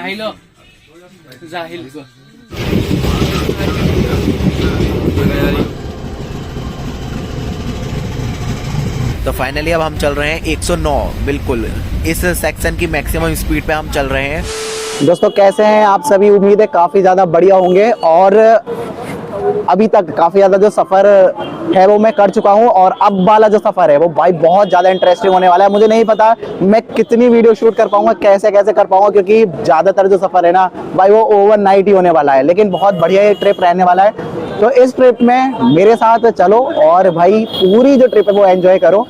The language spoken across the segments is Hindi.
जाहिलो जाहिल तो फाइनली अब हम चल रहे हैं 109 बिल्कुल इस सेक्शन की मैक्सिमम स्पीड पे हम चल रहे हैं। दोस्तों कैसे हैं आप सभी? उम्मीद है काफ़ी ज़्यादा बढ़िया होंगे। और अभी तक काफ़ी ज़्यादा जो सफ़र है वो मैं कर चुका हूं, और अब वाला जो सफ़र है वो भाई बहुत ज़्यादा इंटरेस्टिंग होने वाला है। मुझे नहीं पता मैं कितनी वीडियो शूट कर पाऊंगा, कैसे कैसे कर पाऊंगा, क्योंकि ज़्यादातर जो सफ़र है ना भाई वो ओवरनाइट ही होने वाला है। लेकिन बहुत बढ़िया ये ट्रिप रहने वाला है। तो इस ट्रिप में मेरे साथ चलो और भाई पूरी जो ट्रिप है वो एंजॉय करो।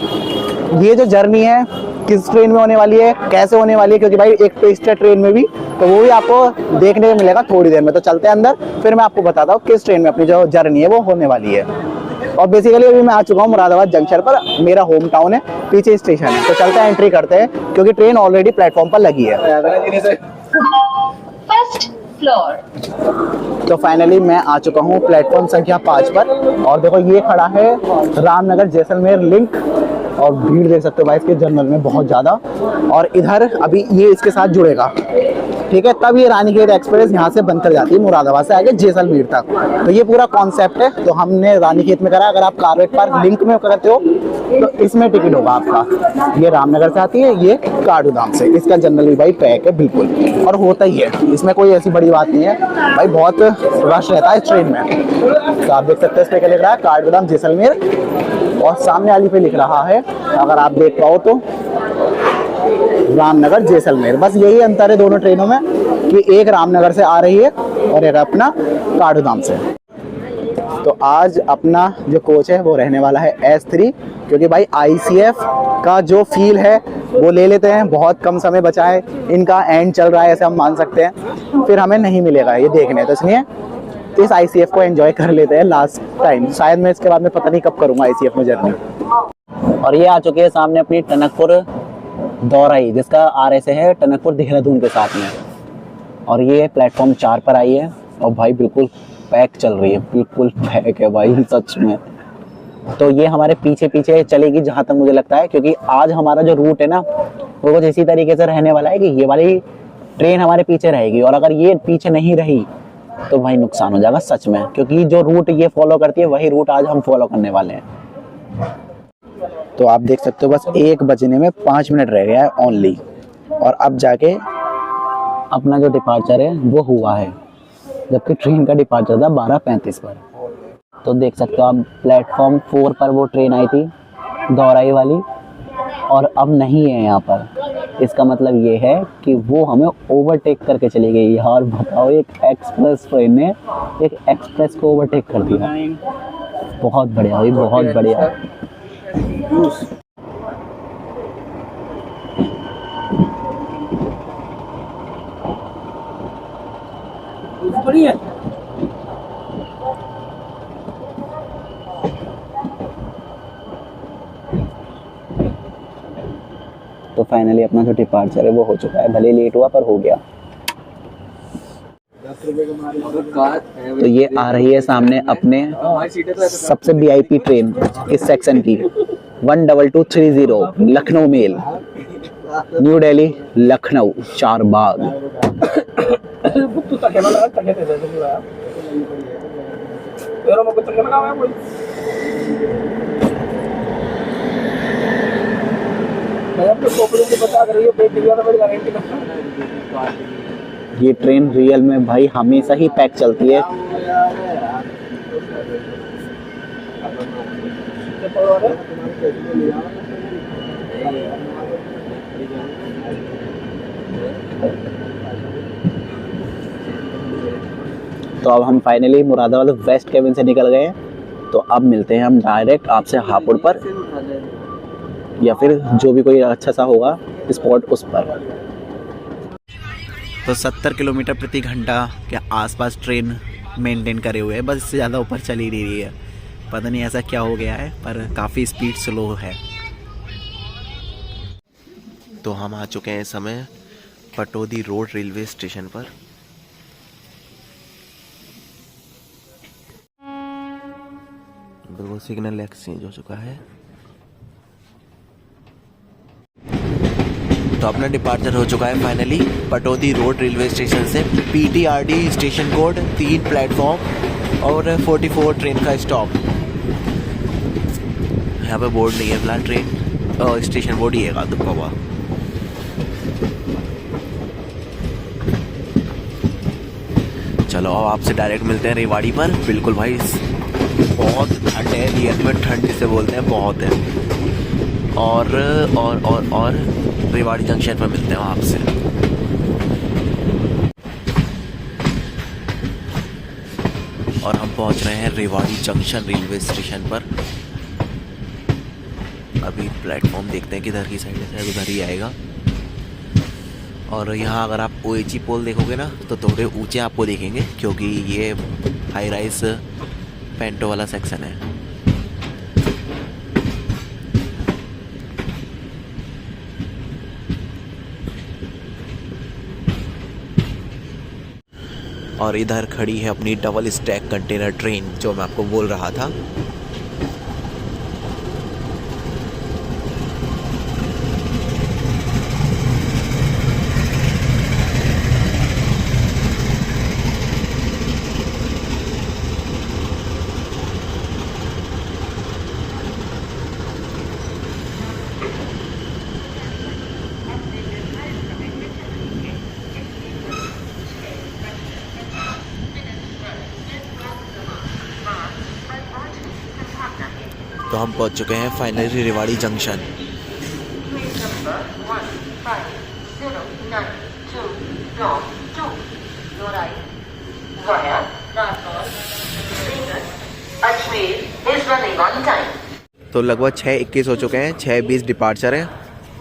ये जो जर्नी है किस ट्रेन में होने वाली है, कैसे होने वाली है, क्योंकि भाई एक ट्विस्ट है ट्रेन में भी, तो वो भी आपको देखने को मिलेगा थोड़ी देर में। तो चलते हैं अंदर, फिर मैं आपको बताता हूँ किस ट्रेन में अपनी जो जर्नी है वो होने वाली है। और बेसिकली अभी मैं आ चुका हूँ मुरादाबाद जंक्शन पर, मेरा होम टाउन है, पीछे स्टेशन है। तो चलते हैं, एंट्री करते हैं, क्योंकि ट्रेन ऑलरेडी प्लेटफॉर्म पर लगी है। First floor. तो फाइनली मैं आ चुका हूँ प्लेटफॉर्म संख्या 5 पर, और देखो ये खड़ा है रामनगर जैसलमेर लिंक, और भीड़ देख सकते हो भाई इसके जनरल में बहुत ज़्यादा। और इधर अभी ये इसके साथ जुड़ेगा, ठीक है, तब ये रानीखेत एक्सप्रेस यहाँ से बनकर जाती है मुरादाबाद से आगे जैसलमेर तक। तो ये पूरा कॉन्सेप्ट है। तो हमने रानीखेत में करा। अगर आप कारवेट पार्क लिंक में करते हो तो इसमें टिकट होगा आपका। ये रामनगर से आती है, ये काठगोदाम से। इसका जनरली भाई पैक है बिल्कुल, और होता ही है, इसमें कोई ऐसी बड़ी बात नहीं है भाई। बहुत रश रहता है इस ट्रेन में। तो आप देख सकते हैं इस पे क्या लिख रहा है, काठगोदाम जैसलमेर, और सामने वाली पे लिख रहा है, अगर आप देख पाओ तो, रामनगर जैसलमेर। बस यही अंतर है दोनों ट्रेनों में, कि एक रामनगर से आ रही है और एक अपना काठगोदाम से। तो आज अपना जो कोच है वो रहने वाला है S3, क्योंकि भाई ICF का जो फील है वो ले लेते हैं। बहुत कम समय बचा है, इनका एंड चल रहा है ऐसे हम मान सकते हैं, फिर हमें नहीं मिलेगा ये देखने। तो इसलिए इस ICF को एंजॉय कर लेते हैं लास्ट टाइम। शायद मैं इसके बाद में पता नहीं कब करूँगा ICF में जर्नी। और ये आ चुके हैं सामने अपनी टनकपुर दौराई, जिसका RSA है टनकपुर देहरादून के साथ में। और ये प्लेटफॉर्म 4 पर आई है, और भाई बिल्कुल पैक चल रही है, बिल्कुल पैक है भाई सच में। तो ये हमारे पीछे पीछे चलेगी जहाँ तक मुझे लगता है, क्योंकि आज हमारा जो रूट है ना वो कुछ इसी तरीके से रहने वाला है कि ये वाली ट्रेन हमारे पीछे रहेगी, और अगर ये पीछे नहीं रही तो भाई नुकसान हो जाएगा सच में, क्योंकि जो रूट ये फॉलो करती है वही रूट आज हम फॉलो करने वाले हैं। तो आप देख सकते हो बस 1 बजने में 5 मिनट रह गया है ओनली, और अब जाके अपना जो डिपार्चर है वो हुआ है, जबकि ट्रेन का डिपार्चर था 12:35 पर। तो देख सकते हो आप प्लेटफॉर्म 4 पर वो ट्रेन आई थी दौराई वाली, और अब नहीं है यहाँ पर। इसका मतलब ये है कि वो हमें ओवरटेक करके चली गई। यार बताओ, एक एक्सप्रेस ट्रेन ने एक एक्सप्रेस को ओवरटेक कर दिया। बहुत बढ़िया भाई, बहुत बढ़िया। तो फाइनली अपना जो डिपार्चर है वो हो चुका है, भले लेट हुआ पर हो गया। तो ये आ रही है सामने अपने सबसे VIP ट्रेन इस सेक्शन की, 12230 लखनऊ मेल, न्यू दिल्ली लखनऊ चारबाग। ये ट्रेन रियल में भाई हमेशा ही पैक चलती है। तो अब हम फाइनली मुरादाबाद वेस्ट केबिन से निकल गए हैं। तो अब मिलते हैं हम डायरेक्ट आपसे हापुड़ पर, या फिर जो भी कोई अच्छा सा होगा स्पॉट उस पर। तो 70 किलोमीटर प्रति घंटा के आसपास ट्रेन मेंटेन करे हुए है, बस इससे ज़्यादा ऊपर चल ही नहीं रही है। पता नहीं ऐसा क्या हो गया है, पर काफ़ी स्पीड स्लो है। तो हम आ चुके हैं इस समय पटौदी रोड रेलवे स्टेशन पर। बिल्कुल सिग्नल एक्सचेंज हो चुका है। तो अपना डिपार्चर हो चुका है finally Pataudi road railway station से। PTRD स्टेशन कोड, 3 प्लेटफॉर्म और 44 ट्रेन का स्टॉप। यहाँ पे बोर्ड नहीं है फिलहाल, ट्रेन स्टेशन बोर्ड ही है दुब्बा हुआ। चलो अब आपसे डायरेक्ट मिलते हैं रेवाड़ी पर। बिल्कुल भाई बहुत ठंड है, रियल में ठंड जिसे बोलते हैं बहुत है। और रेवाड़ी जंक्शन पर मिलते हैं आपसे। और हम पहुंच रहे हैं रेवाड़ी जंक्शन रेलवे स्टेशन पर। अभी प्लेटफॉर्म देखते हैं किधर की साइड से, उधर ही आएगा। और यहाँ अगर आप OHE पोल देखोगे ना तो थोड़े ऊंचे आपको देखेंगे, क्योंकि ये हाई राइज पेंटो वाला सेक्शन है। और इधर खड़ी है अपनी डबल स्टैक कंटेनर ट्रेन, जो मैं आपको बोल रहा था। तो हम पहुंच चुके हैं फाइनली रेवाड़ी जंक्शन। तो लगभग 6:21 हो चुके हैं, 6:20 डिपार्चर है।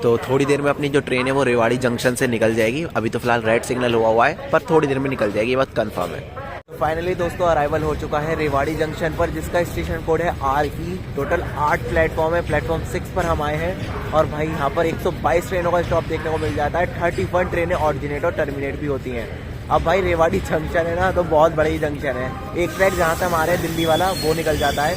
तो थोड़ी देर में अपनी जो ट्रेन है वो रेवाड़ी जंक्शन से निकल जाएगी। अभी तो फिलहाल रेड सिग्नल हुआ है, पर थोड़ी देर में निकल जाएगी, ये बात कंफर्म है। फाइनली दोस्तों अराइवल हो चुका है रेवाड़ी जंक्शन पर, जिसका स्टेशन कोड है RE। टोटल 8 प्लेटफॉर्म है, प्लेटफॉर्म 6 पर हम आए हैं। और भाई यहाँ पर 122 ट्रेनों का स्टॉप देखने को मिल जाता है। 31 ट्रेनें ऑरिजिनेट और टर्मिनेट भी होती हैं। अब भाई रेवाड़ी जंक्शन है ना, तो बहुत बड़ी जंक्शन है। एक ट्रैक जहाँ से हमारे दिल्ली वाला वो निकल जाता है,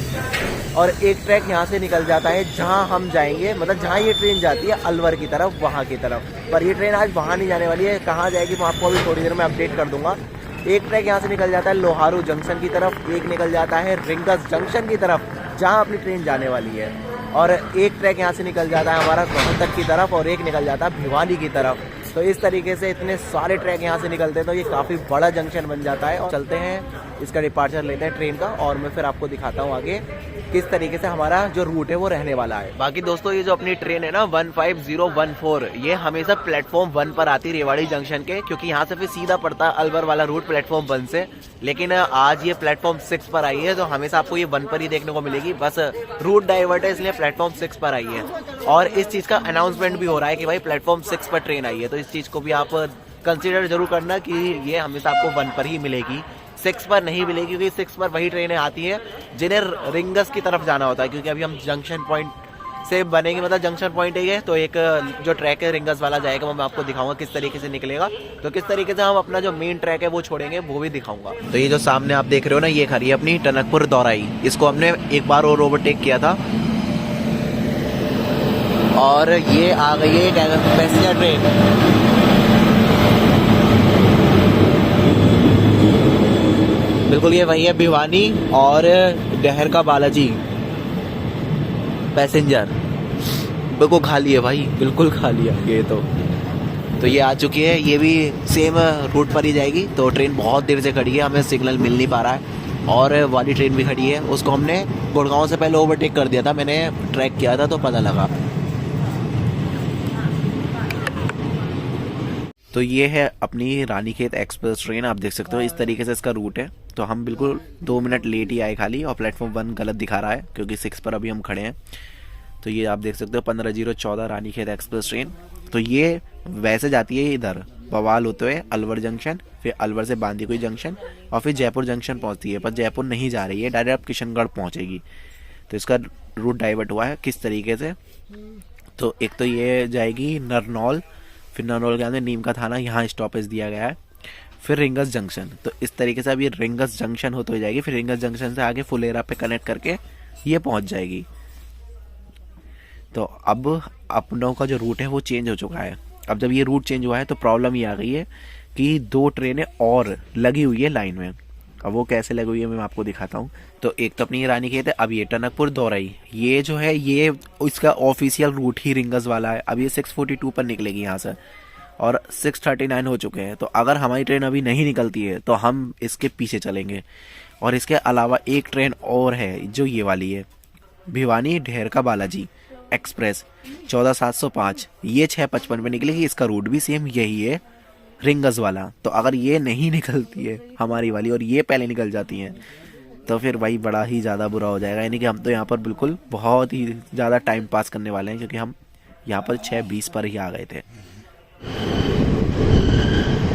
और एक ट्रैक यहाँ से निकल जाता है जहाँ हम जाएंगे, मतलब जहाँ ये ट्रेन जाती है अलवर की तरफ, वहाँ की तरफ। पर ये ट्रेन आज वहाँ नहीं जाने वाली है, कहाँ जाएगी मैं आपको अभी थोड़ी देर में अपडेट कर दूंगा। एक ट्रैक यहाँ से निकल जाता है लोहारू जंक्शन की तरफ, एक निकल जाता है रिंगस जंक्शन की तरफ जहाँ अपनी ट्रेन जाने वाली है, और एक ट्रैक यहाँ से निकल जाता है हमारा रोहतक की तरफ, और एक निकल जाता है भिवानी की तरफ। तो इस तरीके से इतने सारे ट्रैक यहाँ से निकलते हैं, तो ये काफ़ी बड़ा जंक्शन बन जाता है। और चलते हैं इसका डिपार्चर लेते हैं ट्रेन का, और मैं फिर आपको दिखाता हूँ आगे किस तरीके से हमारा जो रूट है वो रहने वाला है। बाकी दोस्तों ये जो अपनी ट्रेन है ना 15014, ये हमेशा प्लेटफॉर्म 1 पर आती है रेवाड़ी जंक्शन के, क्योंकि यहाँ से फिर सीधा पड़ता है अलवर वाला रूट प्लेटफॉर्म 1 से। लेकिन आज ये प्लेटफॉर्म 6 पर आई है, तो हमेशा आपको ये 1 पर ही देखने को मिलेगी। बस रूट डाइवर्ट है, इसलिए प्लेटफॉर्म 6 पर आई है। और इस चीज़ का अनाउंसमेंट भी हो रहा है कि भाई प्लेटफॉर्म 6 पर ट्रेन आई है, तो इस चीज़ को भी आप कंसिडर जरूर करना कि ये हमेशा आपको 1 पर ही मिलेगी, 6 पर नहीं मिलेगी, क्योंकि 6 पर वही ट्रेनें आती हैं जिन्हें रिंगस की तरफ जाना होता है। क्योंकि अभी हम जंक्शन पॉइंट से बनेंगे, मतलब जंक्शन पॉइंट है, तो एक जो ट्रैक है रिंगस वाला जाएगा, वो मैं आपको दिखाऊंगा किस तरीके से निकलेगा। तो किस तरीके से हम अपना जो मेन ट्रैक है वो छोड़ेंगे, वो भी दिखाऊंगा। तो ये जो सामने आप देख रहे हो ना, ये खड़ी है अपनी टनकपुर दौराई। इसको हमने एक बार और ओवरटेक किया था, और ये आ गई है पैसेंजर ट्रेन। बिल्कुल ये वही है भिवानी और डहर का बालाजी पैसेंजर। बिल्कुल खाली है भाई, बिल्कुल खाली है ये तो ये आ चुकी है। ये भी सेम रूट पर ही जाएगी। तो ट्रेन बहुत देर से खड़ी है, हमें सिग्नल मिल नहीं पा रहा है। और वाली ट्रेन भी खड़ी है, उसको हमने गुड़गांव से पहले ओवरटेक कर दिया था, मैंने ट्रैक किया था तो पता लगा। तो ये है अपनी रानीखेत एक्सप्रेस ट्रेन, आप देख सकते हो इस तरीके से इसका रूट है। तो हम बिल्कुल 2 मिनट लेट ही आए खाली, और प्लेटफॉर्म 1 गलत दिखा रहा है क्योंकि 6 पर अभी हम खड़े हैं। तो ये आप देख सकते हो 15:14 रानीखेत एक्सप्रेस ट्रेन। तो ये वैसे जाती है इधर बवाल होते हुए अलवर जंक्शन, फिर अलवर से बांदीकुई जंक्शन, और फिर जयपुर जंक्शन पहुंचती है। पर जयपुर नहीं जा रही है, डायरेक्ट किशनगढ़ पहुंचेगी। तो इसका रूट डाइवर्ट हुआ है किस तरीके से। तो एक तो ये जाएगी नरनौल, फिर नरनौल के अंदर नीम का थाना, यहाँ स्टॉपेज दिया गया है, फिर रिंगस जंक्शन। तो इस तरीके से अब ये रिंगस जंक्शन होते हुए जाएगी, फिर रिंगस जंक्शन से आगे फुलेरा पे कनेक्ट करके ये पहुंच जाएगी। तो अब अपनों का जो रूट है वो चेंज हो चुका है। अब जब ये रूट चेंज हुआ है तो प्रॉब्लम ये आ गई है कि 2 ट्रेनें और लगी हुई है लाइन में। अब वो कैसे लगी हुई है मैं आपको दिखाता हूँ। तो एक तो अपनी रानी खेत है, अब ये टनकपुर दौराई, ये जो है ये इसका ऑफिशियल रूट ही रिंगस वाला है। अब ये 642 पर निकलेगी यहाँ से और 639 हो चुके हैं। तो अगर हमारी ट्रेन अभी नहीं निकलती है तो हम इसके पीछे चलेंगे। और इसके अलावा एक ट्रेन और है जो ये वाली है, भिवानी ढेरका बालाजी एक्सप्रेस 14705, ये 655 पे निकलेगी। इसका रूट भी सेम यही है, रिंगस वाला। तो अगर ये नहीं निकलती है हमारी वाली और ये पहले निकल जाती हैं तो फिर भाई बड़ा ही ज़्यादा बुरा हो जाएगा। यानी कि हम तो यहाँ पर बिल्कुल बहुत ही ज़्यादा टाइम पास करने वाले हैं, क्योंकि हम यहाँ पर 6:20 पर ही आ गए थे।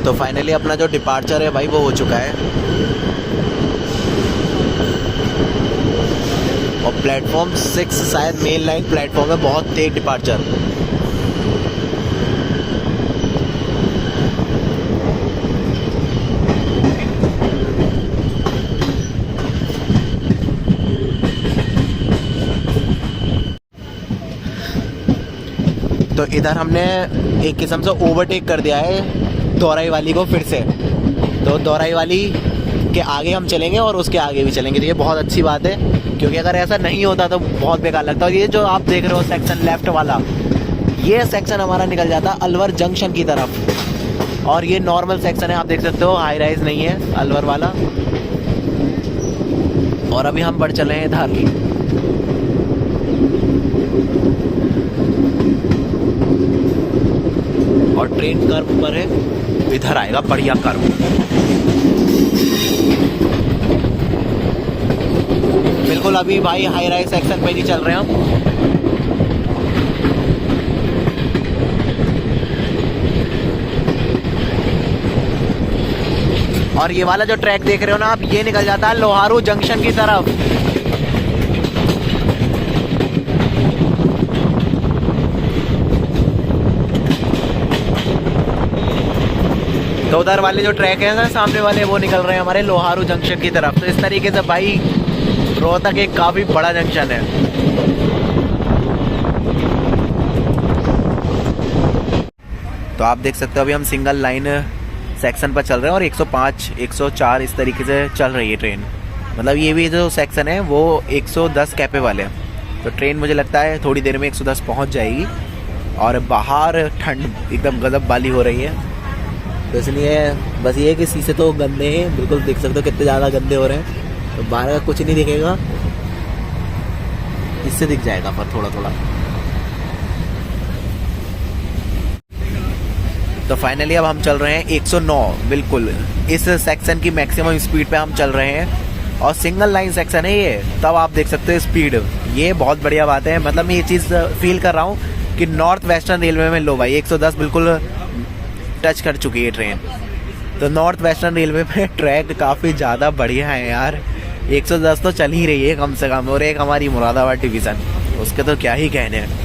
तो फाइनली अपना जो डिपार्चर है भाई वो हो चुका है और प्लेटफॉर्म 6 शायद मेन लाइन प्लेटफॉर्म है, बहुत तेज डिपार्चर। तो इधर हमने एक किस्म से ओवरटेक कर दिया है दौराई वाली को फिर से। तो दौराई वाली के आगे हम चलेंगे और उसके आगे भी चलेंगे। तो ये बहुत अच्छी बात है, क्योंकि अगर ऐसा नहीं होता तो बहुत बेकार लगता। और ये जो आप देख रहे हो सेक्शन लेफ्ट वाला, ये सेक्शन हमारा निकल जाता अलवर जंक्शन की तरफ। और ये नॉर्मल सेक्शन है, आप देख सकते हो, हाई राइज नहीं है अलवर वाला। और अभी हम बढ़ चले हैं इधर। और ट्रेन कर्व पर है, इधर आएगा बढ़िया कर्व। बिल्कुल अभी भाई हाई राइज सेक्शन पे नहीं चल रहे हम। और ये वाला जो ट्रैक देख रहे हो ना आप, ये निकल जाता है लोहारू जंक्शन की तरफ। तो उधर वाले जो ट्रैक है ना सामने वाले, वो निकल रहे हैं हमारे लोहारू जंक्शन की तरफ। तो इस तरीके से भाई रोहतक एक काफ़ी बड़ा जंक्शन है। तो आप देख सकते हो अभी हम सिंगल लाइन सेक्शन पर चल रहे हैं और 105, 104 इस तरीके से चल रही है ट्रेन। मतलब ये भी जो सेक्शन है वो 110 कैपेबल है। तो ट्रेन मुझे लगता है थोड़ी देर में 110 पहुंच जाएगी। और बाहर ठंड एकदम गजब वाली हो रही है, तो इसलिए बस ये है कि शीशे तो गंदे हैं, बिल्कुल देख सकते हो कितने ज़्यादा गंदे हो रहे हैं। तो बाहर का कुछ नहीं दिखेगा, इससे दिख जाएगा पर थोड़ा थोड़ा। तो फाइनली अब हम चल रहे हैं 109, बिल्कुल इस सेक्शन की मैक्सिमम स्पीड पे हम चल रहे हैं। और सिंगल लाइन सेक्शन है ये, तब आप देख सकते हो स्पीड, ये बहुत बढ़िया बात है। मतलब मैं ये चीज़ फील कर रहा हूँ कि नॉर्थ वेस्टर्न रेलवे में लो भाई 110 बिल्कुल टच कर चुकी है ट्रेन। तो नॉर्थ वेस्टर्न रेलवे में ट्रैक काफ़ी ज़्यादा बढ़िया है यार। 110 तो चल ही रही है कम से कम। और एक हमारी मुरादाबाद डिवीज़न, उसके तो क्या ही कहने हैं।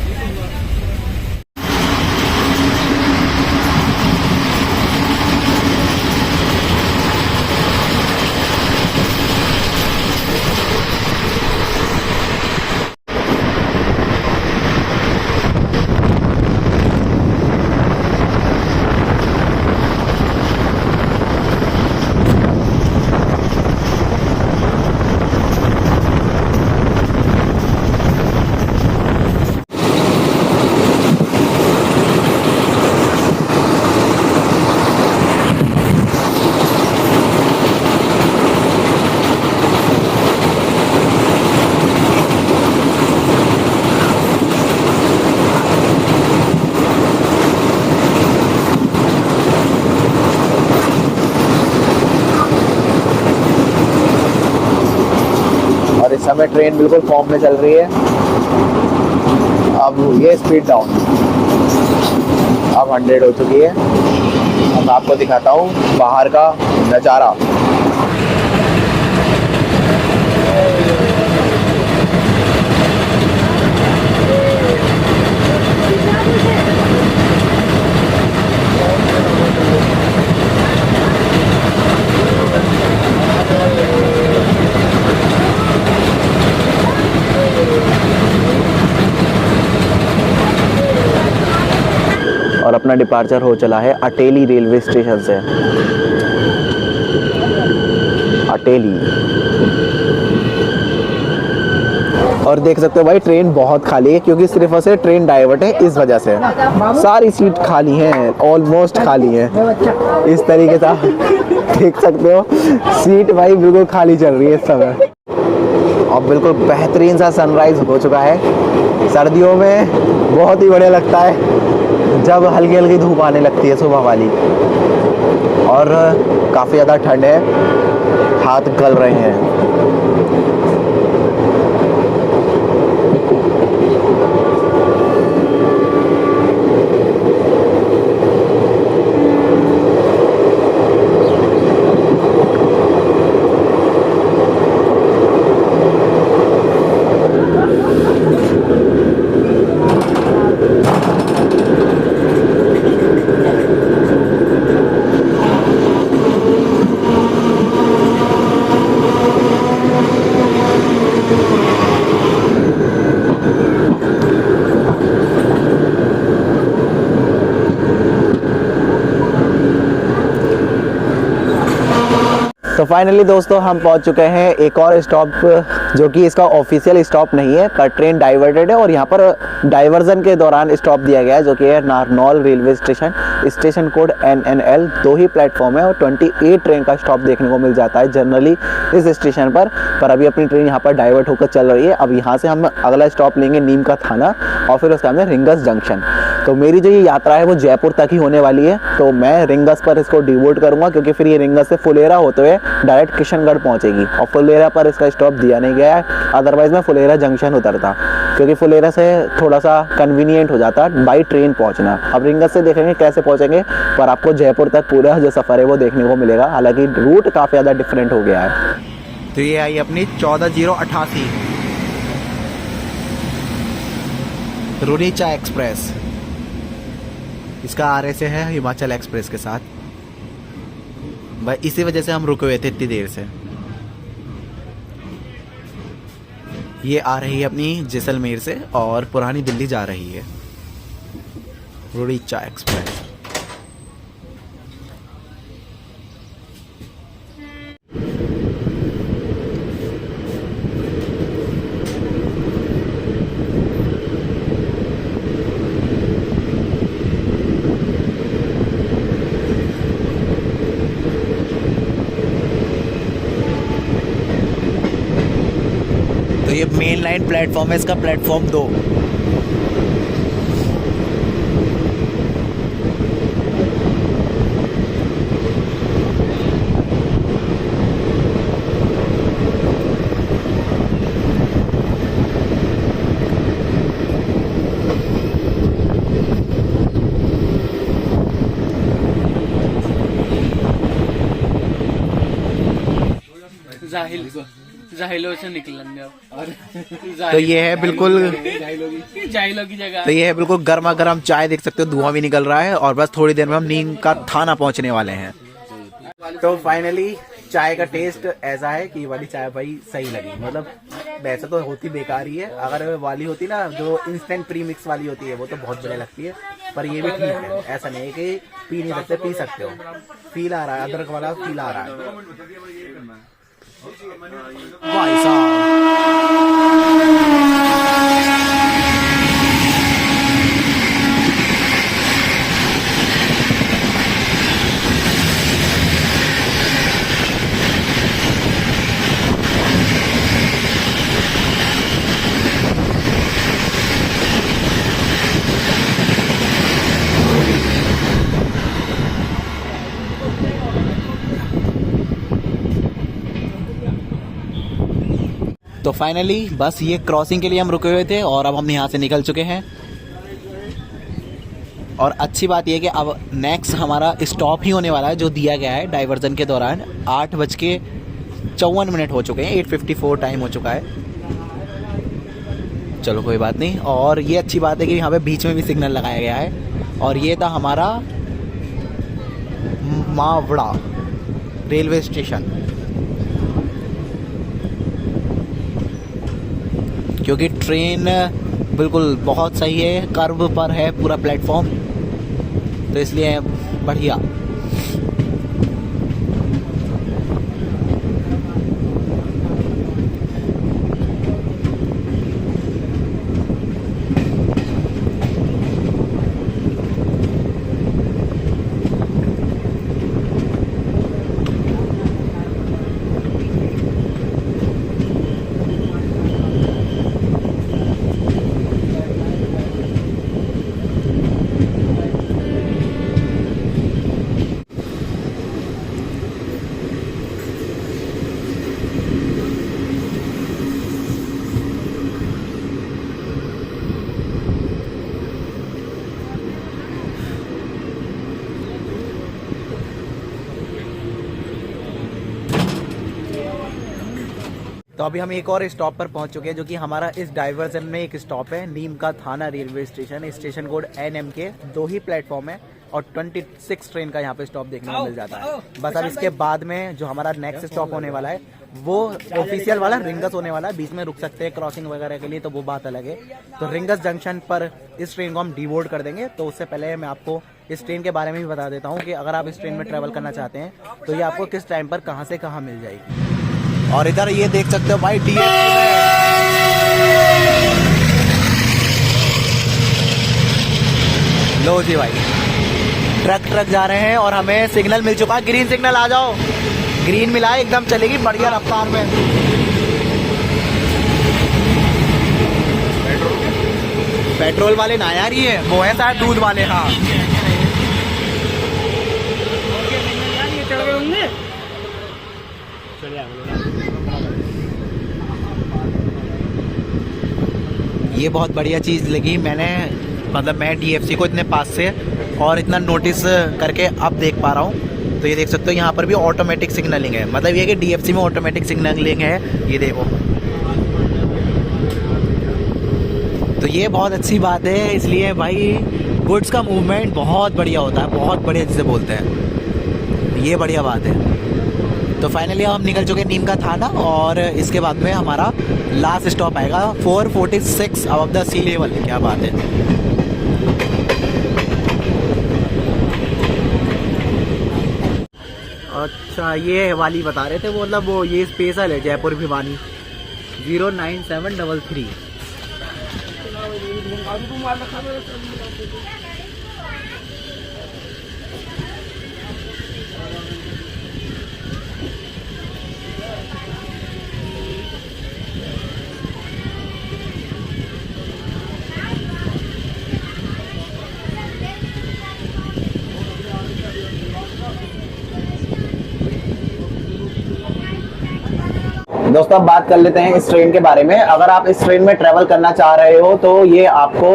इस समय ट्रेन बिल्कुल फॉर्म में चल रही है। अब ये स्पीड डाउन, अब 100 हो चुकी है। अब आपको दिखाता हूँ बाहर का नज़ारा। और अपना डिपार्चर हो चला है अटेली रेलवे स्टेशन से। अटेली। और देख सकते हो भाई ट्रेन बहुत खाली है, क्योंकि सिर्फ और सिर्फ ट्रेन डाइवर्ट है, इस वजह से सारी सीट खाली हैं, ऑलमोस्ट खाली है। इस तरीके से देख सकते हो सीट भाई बिल्कुल खाली चल रही है इस समय। और बिल्कुल बेहतरीन सा सनराइज हो चुका है। सर्दियों में बहुत ही बढ़िया लगता है जब हल्की हल्की धूप आने लगती है सुबह वाली, और काफ़ी ज़्यादा ठंड है, हाथ गल रहे हैं। तो फाइनली दोस्तों हम पहुंच चुके हैं एक और स्टॉप, जो कि इसका ऑफिशियल स्टॉप नहीं है, पर ट्रेन डाइवर्टेड है और यहाँ पर डाइवर्जन के दौरान स्टॉप दिया गया है, जो कि है Narnaul railway station. Station code NNL। 2 ही प्लेटफॉर्म है और 28 ट्रेन का स्टॉप देखने को मिल जाता है जनरली इस स्टेशन पर अभी अपनी ट्रेन यहाँ पर डाइवर्ट होकर चल रही है। अब यहाँ से हम अगला स्टॉप लेंगे नीम का थाना और फिर उसके बाद रिंगस जंक्शन। तो मेरी जो ये यात्रा है वो जयपुर तक ही होने वाली है, तो मैं रिंगस पर इसको डिवोट करूँगा, क्योंकि फिर ये रिंगस से फुलेरा होते हुए डायरेक्ट किशनगढ़ पहुँचेगी और फुलेरा पर इसका स्टॉप दिया नहीं गया है। अदरवाइज मैं फुलेरा जंक्शन उतरता, क्योंकि फुलेरा से थोड़ा सा कन्वीनियंट हो जाता है बाई ट्रेन पहुँचना। अब रिंगस से देखेंगे कैसे पहुँचेंगे, पर आपको जयपुर तक पूरा जो सफ़र है वो देखने को मिलेगा, हालांकि रूट काफ़ी ज़्यादा डिफरेंट हो गया है। तो ये आई अपनी 14088 रुनीचा एक्सप्रेस। इसका आर से है हिमाचल एक्सप्रेस के साथ, भाई इसी वजह से हम रुके हुए थे इतनी देर से। ये आ रही है अपनी जैसलमेर से और पुरानी दिल्ली जा रही है रुनीचा एक्सप्रेस। तो ये मेन लाइन प्लेटफॉर्म है, इसका प्लेटफॉर्म 2। जाहिलो से निकलेंगे अब। तो ये है बिल्कुल जाहिलो की जगह। तो ये है बिल्कुल गर्मा गर्म चाय, देख सकते हो धुआं भी निकल रहा है, और बस थोड़ी देर में हम नीम का थाना पहुंचने वाले हैं। तो फाइनली चाय का टेस्ट ऐसा है कि ये वाली चाय भाई सही लगी। मतलब वैसे तो होती बेकार ही है, अगर वाली होती ना जो इंस्टेंट प्री मिक्स वाली होती है वो तो बहुत बढ़िया लगती है, पर ये भी ठीक है। ऐसा नहीं है कि पी नहीं सकते, पी सकते हो। फील आ रहा है, अदरक वाला फील आ रहा है भाई साहब। तो फाइनली बस ये क्रॉसिंग के लिए हम रुके हुए थे और अब हम यहाँ से निकल चुके हैं। और अच्छी बात यह है कि अब नेक्स्ट हमारा स्टॉप ही होने वाला है, जो दिया गया है डाइवर्जन के दौरान। 8:54 हो चुके हैं, 8:54 टाइम हो चुका है। चलो कोई बात नहीं। और ये अच्छी बात है कि यहाँ पे बीच में भी सिग्नल लगाया गया है। और ये था हमारा मावड़ा रेलवे स्टेशन, क्योंकि ट्रेन बिल्कुल बहुत सही है, कर्व पर है पूरा प्लेटफॉर्म। तो इसलिए बढ़िया। तो अभी हम एक और स्टॉप पर पहुंच चुके हैं, जो कि हमारा इस डाइवर्जन में एक स्टॉप है, नीम का थाना railway station. Station code NMK। 2 ही प्लेटफॉर्म है और 26 ट्रेन का यहाँ पे स्टॉप देखने को मिल जाता है। बस अब इसके बाद में जो हमारा नेक्स्ट स्टॉप होने वाला है वो ऑफिशियल वाला रिंगस होने वाला है। बीच में रुक सकते हैं क्रॉसिंग वगैरह के लिए, तो वो बात अलग है। तो रिंगस जंक्शन पर इस ट्रेन को हम डिबोर्ड कर देंगे। तो उससे पहले मैं आपको इस ट्रेन के बारे में भी बता देता हूँ कि अगर आप इस ट्रेन में ट्रेवल करना चाहते हैं तो ये आपको किस टाइम पर कहाँ से कहाँ मिल जाएगी। और इधर ये देख सकते हो भाई DFC लो जी भाई, ट्रक जा रहे हैं और हमें सिग्नल मिल चुका है, ग्रीन सिग्नल। आ जाओ, ग्रीन मिला है, एकदम चलेगी बढ़िया रफ्तार में। पेट्रोल वाले ना यार, ये वो है शायद दूध वाले। हाँ ये बहुत बढ़िया चीज़ लगी मैंने, मतलब मैं DFC को इतने पास से और इतना नोटिस करके अब देख पा रहा हूँ। तो ये देख सकते हो यहाँ पर भी ऑटोमेटिक सिग्नलिंग है, मतलब ये कि DFC में ऑटोमेटिक सिग्नलिंग है, ये देखो। तो ये बहुत अच्छी बात है, इसलिए भाई गुड्स का मूवमेंट बहुत बढ़िया होता है, बहुत बढ़िया जिसे बोलते हैं, ये बढ़िया बात है। तो फाइनली हम निकल चुके नीम का थाना और इसके बाद में हमारा लास्ट स्टॉप आएगा 446 अबव द सी लेवल। क्या बात है। अच्छा ये वाली बता रहे थे वो, मतलब वो ये स्पेशल है जयपुर भिवानी 09733। दोस्तों अब बात कर लेते हैं इस ट्रेन के बारे में। अगर आप इस ट्रेन में ट्रेवल करना चाह रहे हो तो ये आपको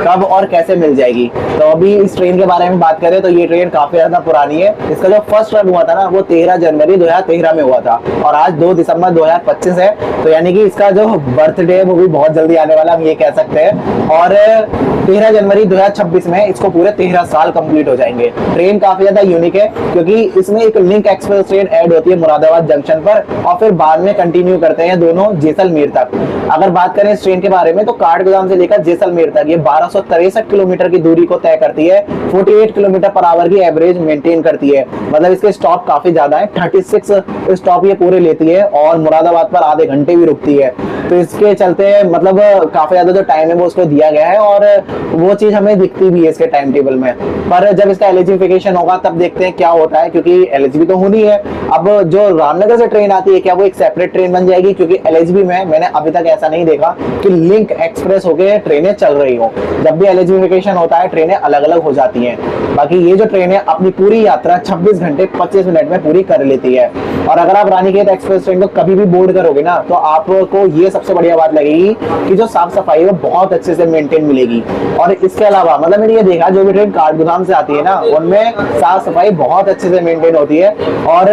कब और कैसे मिल जाएगी। तो अभी इस ट्रेन के बारे में बात करें तो ये ट्रेन काफी ज्यादा पुरानी है। इसका जो फर्स्ट रन हुआ था ना वो 13 जनवरी 2013 में हुआ था और आज 2 दिसंबर 2025 है। तो यानी कि इसका जो बर्थडे है वो भी बहुत जल्दी आने वाला, हम ये कह सकते हैं। और 13 जनवरी 2026 में इसको पूरे 13 साल कंप्लीट हो जाएंगे। ट्रेन काफी ज्यादा यूनिक है क्योंकि इसमें एक लिंक एक्सप्रेस ट्रेन ऐड होती है मुरादाबाद जंक्शन पर और फिर बाद में कंटिन्यू करते हैं दोनों जैसलमेर तक। अगर बात करें इस ट्रेन के बारे में तो काठगोदाम से लेकर जैसलमेर तक ये 1263 किलोमीटर की दूरी को तय करती है। 48 किलोमीटर पर आवर की एवरेज मेंटेन करती है, मतलब इसके स्टॉप काफी ज्यादा है। 36 स्टॉप ये पूरे लेती है और मुरादाबाद पर आधे घंटे भी रुकती है। तो इसके चलते मतलब काफी ज्यादा जो टाइम है वो उसको दिया गया है और वो चीज हमें दिखती भी है इसके टाइम टेबल में। पर जब इसका एलिजिफिकेशन होगा तब देखते हैं क्या होता है, क्योंकि एलिजिबी तो होनी है। अब जो रामनगर से ट्रेन आती है क्या वो एक सेपरेट ट्रेन बन जाएगी, क्योंकि एलएचबी में मैंने अभी तक ऐसा नहीं देखा कि लिंक एक्सप्रेस होके ट्रेनें चल रही हो। जब भी एलिजिफिकेशन होता है ट्रेनें अलग अलग हो जाती हैं। बाकी ये जो ट्रेन है अपनी पूरी यात्रा 26 घंटे 25 मिनट में पूरी कर लेती है। और अगर आप रानीखेत एक्सप्रेस ट्रेन को कभी भी बोर्ड करोगे ना तो आपको ये सबसे बढ़िया बात लगेगी कि जो साफ सफाई है वो बहुत अच्छे से मेंटेन मिलेगी। और इसके अलावा मतलब मैंने ये देखा जो भी ट्रेन काठगोदाम से आती है ना उनमें साफ सफाई बहुत अच्छे से मेंटेन होती है। और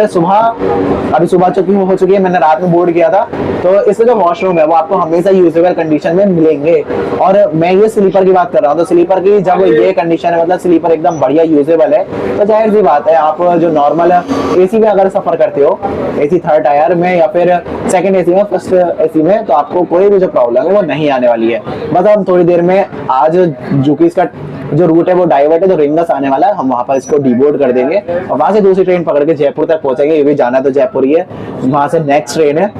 अभी सुबह हो चुकी है, मैंने रात में बोर्ड किया था, तो इसके जो वॉशरूम है वो आपको हमेशा यूजेबल कंडीशन में मिलेंगे। और मैं ये स्लीपर की बात कर रहा हूँ, तो स्लीपर की जब ये कंडीशन है मतलब स्लीपर एकदम बढ़िया यूजेबल है, तो जाहिर सी बात है आप जो नॉर्मल एसी में अगर सफर करते हो, एसी थर्ड टायर में या फिर सेकंड एसी में, फर्स्ट एसी में, तो आपको कोई भी जो प्रॉब्लम है वो नहीं आने वाली है। बस हम थोड़ी देर में आज जो कि इसका जो रूट है वो डाइवर्ट है, जो रिंगस आने वाला है हम वहाँ पर इसको डीबोर्ड कर देंगे और वहाँ से दूसरी ट्रेन पकड़ के जयपुर तक पहुंचेंगे, ये भी जाना तो जयपुर ही है, वहाँ से नेक्स्ट ट्रेन है,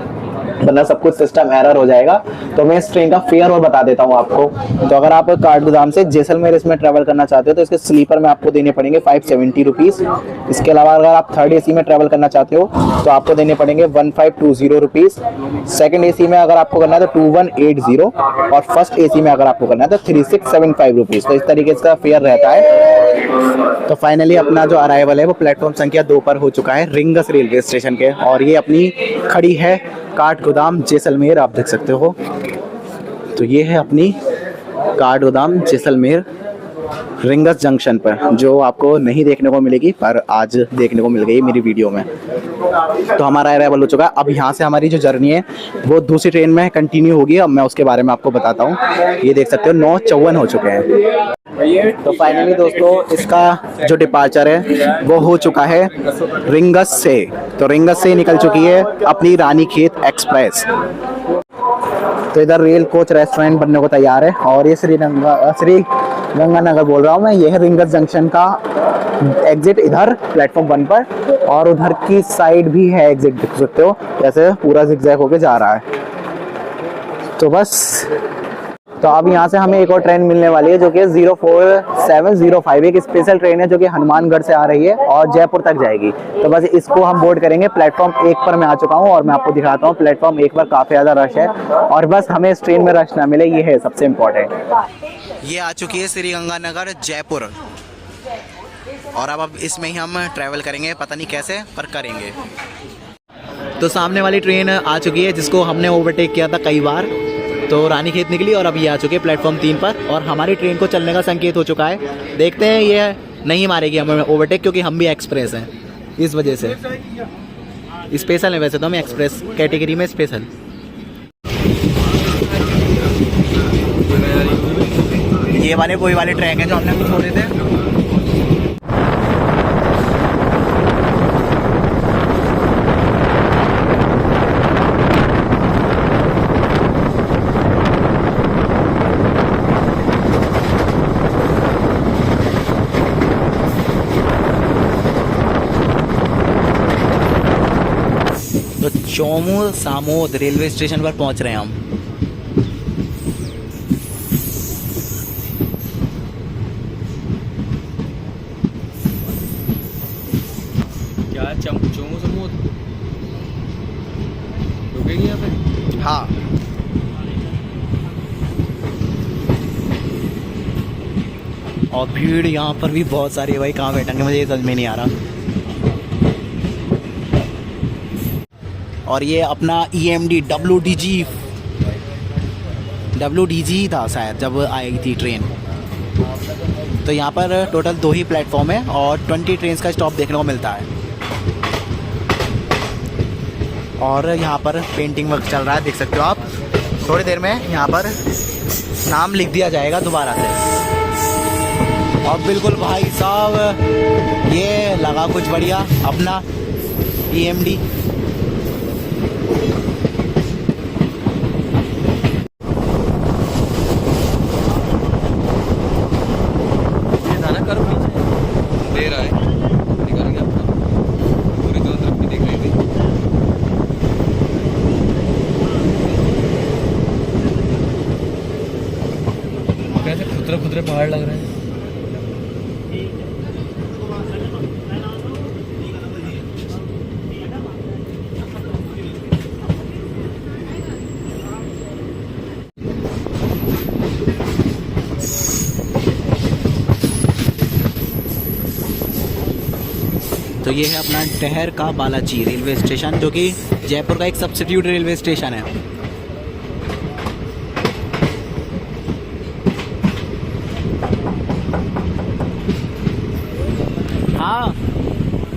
वरना सब कुछ सिस्टम एरर हो जाएगा। तो मैं इस ट्रेन का फेयर और बता देता हूँ आपको। तो अगर आप काठगोदाम से जैसलमेर इसमें ट्रैवल करना चाहते हो तो इसके स्लीपर में आपको देने पड़ेंगे 570 रुपीज़। इसके अलावा अगर आप थर्ड एसी में ट्रैवल करना चाहते हो तो आपको देने पड़ेंगे 1520 रुपीज़। सेकंड एसी में अगर आपको करना है तो 2180 और फर्स्ट एसी में अगर आपको करना है तो 3675 रुपीज़। तो इस तरीके से फेयर रहता है। तो फाइनली अपना जो अराइवल है वो प्लेटफॉर्म संख्या 2 पर हो चुका है रिंगस रेलवे स्टेशन के, और ये अपनी खड़ी है काठगोदाम जैसलमेर, आप देख सकते हो। तो ये है अपनी काठगोदाम जैसलमेर रिंगस जंक्शन पर, जो आपको नहीं देखने को मिलेगी पर आज देखने को मिल गई मेरी वीडियो में। तो हमारा अराइवल हो चुका है। अब यहाँ से हमारी जो जर्नी है वो दूसरी ट्रेन में कंटिन्यू होगी। अब मैं उसके बारे में आपको बताता हूँ। ये देख सकते हो 9:54 हो चुके हैं। तो फाइनली दोस्तों इसका जो डिपार्चर है वो हो चुका है रिंगस से। तो रिंगस से निकल चुकी है अपनी रानीखेत एक्सप्रेस। तो इधर रेल कोच रेस्टोरेंट बनने को तैयार है, और ये श्री गंगानगर बोल रहा हूँ मैं, ये है रिंगस जंक्शन का एग्जिट इधर प्लेटफॉर्म 1 पर, और उधर की साइड भी है एग्जिट, देख सकते हो जैसे पूरा जिगजैग होके जा रहा है। तो बस तो अब यहाँ से हमें एक और ट्रेन मिलने वाली है जो कि 04705, एक स्पेशल ट्रेन है जो कि हनुमानगढ़ से आ रही है और जयपुर तक जाएगी। तो बस इसको हम बोर्ड करेंगे। प्लेटफॉर्म 1 पर मैं आ चुका हूँ और मैं आपको दिखाता हूँ। प्लेटफॉर्म 1 पर काफ़ी ज़्यादा रश है, और बस हमें इस ट्रेन में रश ना मिले, ये है सबसे इम्पोर्टेंट। ये आ चुकी है श्री गंगानगर जयपुर, और अब इसमें ही हम ट्रैवल करेंगे, पता नहीं कैसे पर करेंगे। तो सामने वाली ट्रेन आ चुकी है जिसको हमने ओवरटेक किया था कई बार। तो रानीखेत निकली और अब ये आ चुके हैं प्लेटफॉर्म 3 पर, और हमारी ट्रेन को चलने का संकेत हो चुका है। देखते हैं ये नहीं मारेगी हमें ओवरटेक, क्योंकि हम भी एक्सप्रेस हैं, इस वजह से स्पेशल है। वैसे तो हम एक्सप्रेस कैटेगरी में स्पेशल। ये वाले वही वाले ट्रैक हैं जो हमने कुछ छोड़े थे। तो चोमू सामोद रेलवे स्टेशन पर पहुंच रहे हैं हम। क्या चोमू समूद रुकेगी यहाँ पे? हाँ, और भीड़ यहाँ पर भी बहुत सारी है भाई। कहाँ बैठेंगे मुझे ये समझ में नहीं आ रहा। और ये अपना EMD WDG था शायद जब आई थी ट्रेन। तो यहाँ पर टोटल 2 ही प्लेटफॉर्म है और 20 ट्रेन का स्टॉप देखने को मिलता है। और यहाँ पर पेंटिंग वर्क चल रहा है, देख सकते हो आप। थोड़ी देर में यहाँ पर नाम लिख दिया जाएगा दोबारा से। और बिल्कुल भाई साहब ये लगा कुछ बढ़िया अपना EMD। दे रहा है, निकल गया अपना, पूरी दोनों तरफ भी दिख रही थी। कैसे खुदरे खुदरे पहाड़ लग रहे हैं। तो ये है अपना डहर का बालाजी रेलवे स्टेशन, जो कि जयपुर का एक सब्स्टिट्यूट रेलवे स्टेशन है। हाँ,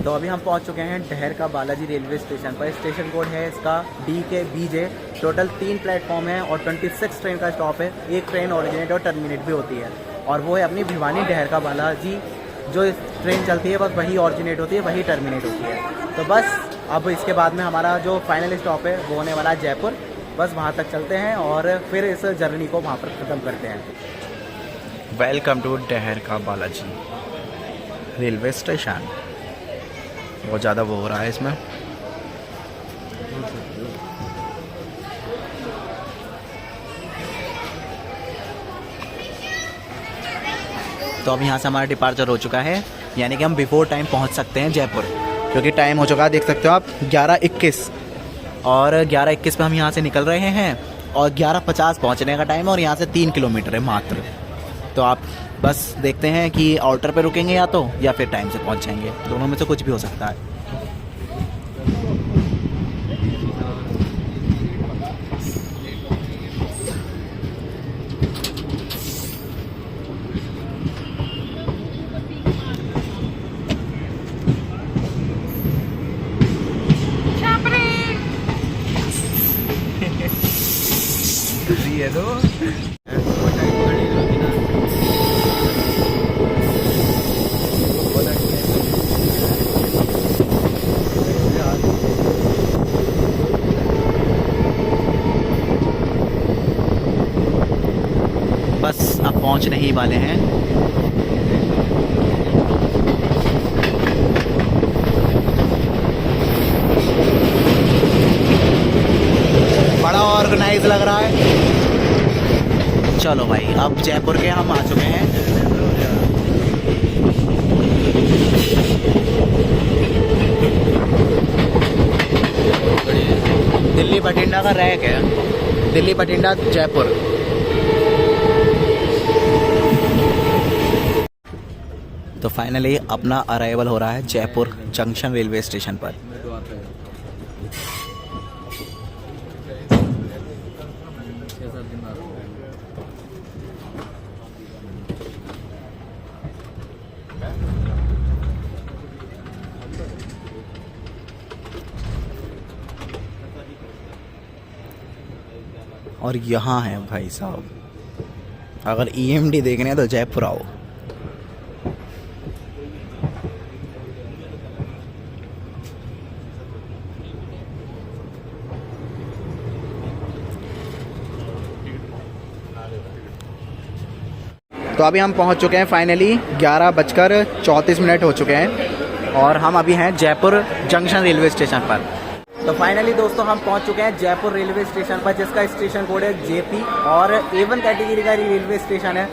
तो अभी हम पहुंच चुके हैं डहर का बालाजी रेलवे स्टेशन पर। स्टेशन कोड है इसका DKBJ। टोटल 3 प्लेटफॉर्म है और 26 ट्रेन का स्टॉप है। एक ट्रेन ओरिजिनेट और टर्मिनेट भी होती है, और वो है अपनी भिवानी डहर का बालाजी। जो ट्रेन चलती है बस वही ऑरिजिनेट होती है, वही टर्मिनेट होती है। तो बस अब इसके बाद में हमारा जो फाइनल स्टॉप है वो होने वाला है जयपुर। बस वहाँ तक चलते हैं और फिर इस जर्नी को वहाँ पर ख़त्म करते हैं। वेलकम टू डहर का बालाजी रेलवे स्टेशन। बहुत ज़्यादा वो हो रहा है इसमें। तो अब यहाँ से हमारा डिपार्चर हो चुका है, यानी कि हम बिफोर टाइम पहुँच सकते हैं जयपुर, क्योंकि टाइम हो चुका है, देख सकते हो आप 11:21 और 11:21 पे हम यहाँ से निकल रहे हैं और 11:50 पहुँचने का टाइम है और यहाँ से 3 किलोमीटर है मात्र। तो आप बस देखते हैं कि आउटर पे रुकेंगे या फिर टाइम से पहुँच जाएंगे, दोनों में से कुछ भी हो सकता है। ये तो बस अब पहुंचने ही वाले हैं। बड़ा ऑर्गेनाइज लग रहा है। चलो भाई, अब जयपुर के हम आ चुके हैं। दिल्ली बठिंडा का रैक है, दिल्ली बठिंडा जयपुर। तो फाइनली अपना अराइवल हो रहा है जयपुर जंक्शन रेलवे स्टेशन पर। और यहाँ है भाई साहब, अगर EMD देखने हैं तो जयपुर आओ। तो अभी हम पहुंच चुके हैं फाइनली, 11:34 हो चुके हैं और हम अभी हैं जयपुर जंक्शन रेलवे स्टेशन पर। तो फाइनली दोस्तों हम पहुंच चुके हैं जयपुर रेलवे स्टेशन पर, जिसका स्टेशन कोड है JP और A1 कैटेगरी का रेलवे स्टेशन है।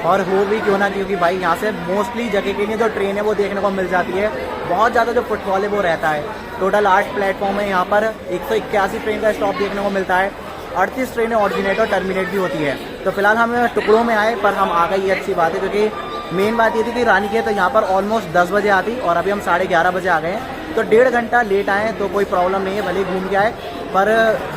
और हो भी क्यों ना, क्योंकि भाई यहाँ से मोस्टली जगह के लिए जो ट्रेन है वो देखने को मिल जाती है। बहुत ज़्यादा जो फुटफॉल है वो रहता है। टोटल 8 प्लेटफॉर्म है यहाँ पर, 181 ट्रेन का स्टॉप देखने को मिलता है। 38 ट्रेनें ऑरिजिनेट और टर्मिनेट भी होती है। तो फिलहाल हम टुकड़ों में आए, पर हम आ गए, ये अच्छी बात है, क्योंकि मेन बात ये थी कि रानीखेत यहाँ पर ऑलमोस्ट 10 बजे आती और अभी हम 11:30 बजे आ गए हैं। तो 1.5 घंटा लेट आए तो कोई प्रॉब्लम नहीं है, भले घूम के आए, पर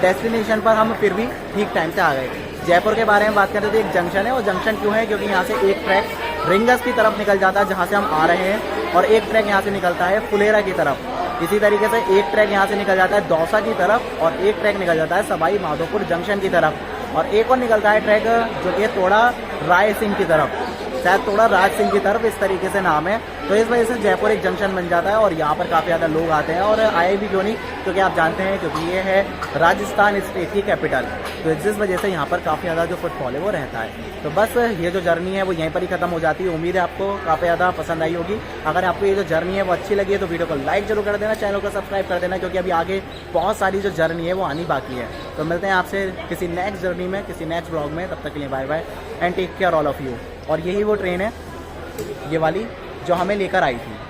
डेस्टिनेशन पर हम फिर भी ठीक टाइम से आ गए। जयपुर के बारे में बात करें तो एक जंक्शन है, और जंक्शन क्यों है, क्योंकि यहाँ से एक ट्रैक रिंगस की तरफ निकल जाता है जहाँ से हम आ रहे हैं, और एक ट्रैक यहाँ से निकलता है फुलेरा की तरफ। इसी तरीके से एक ट्रैक यहाँ से निकल जाता है दौसा की तरफ और एक ट्रैक निकल जाता है सवाई माधोपुर जंक्शन की तरफ, और एक और निकलता है ट्रैक जो कि थोड़ा राय सिंह की तरफ, शायद थोड़ा राज सिंह की तरफ, इस तरीके से नाम है। तो इस वजह से जयपुर एक जंक्शन बन जाता है और यहाँ पर काफ़ी ज़्यादा लोग आते हैं, और आए भी क्यों नहीं, क्योंकि आप जानते हैं क्योंकि ये है राजस्थान स्टेट की कैपिटल। तो जिस वजह से यहाँ पर काफ़ी ज़्यादा जो फुटफॉल है वो रहता है। तो बस ये जो जर्नी है वो यहीं पर ही खत्म हो जाती है। उम्मीद है आपको काफ़ी ज़्यादा पसंद आई होगी। अगर आपको ये जो जर्नी है वो अच्छी लगी है तो वीडियो को लाइक जरूर कर देना, चैनल को सब्सक्राइब कर देना, क्योंकि अभी आगे बहुत सारी जो जर्नी है वो आनी बाकी है। तो मिलते हैं आपसे किसी नेक्स्ट जर्नी में, किसी नेक्स्ट ब्लॉग में। तब तक के लिए bye bye and take care all of you. और यही वो ट्रेन है, ये वाली, जो हमें लेकर आई थी।